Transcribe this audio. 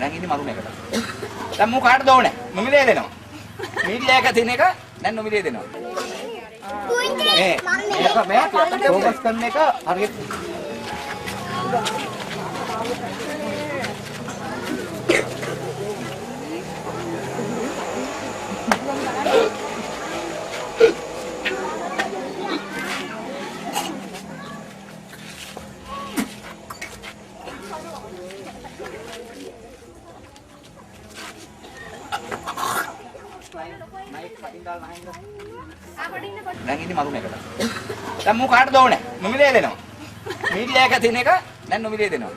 දැන් ඉන්නේ මරුණ එකට. දැන් මු කාටද ඕනේ? නොමිලේ දෙනවා. මීඩියා එක තියෙන එක දැන් නොමිලේ දෙනවා. මේ ෆෝකස් කරන එක හරියට දැන් ඉන්නේ මරුණ එකට. දැන් මු කාටද ඕනේ? නොමිලේ දෙනවා. මීඩියා එක තියෙන එක දැන් නොමිලේ දෙනවා.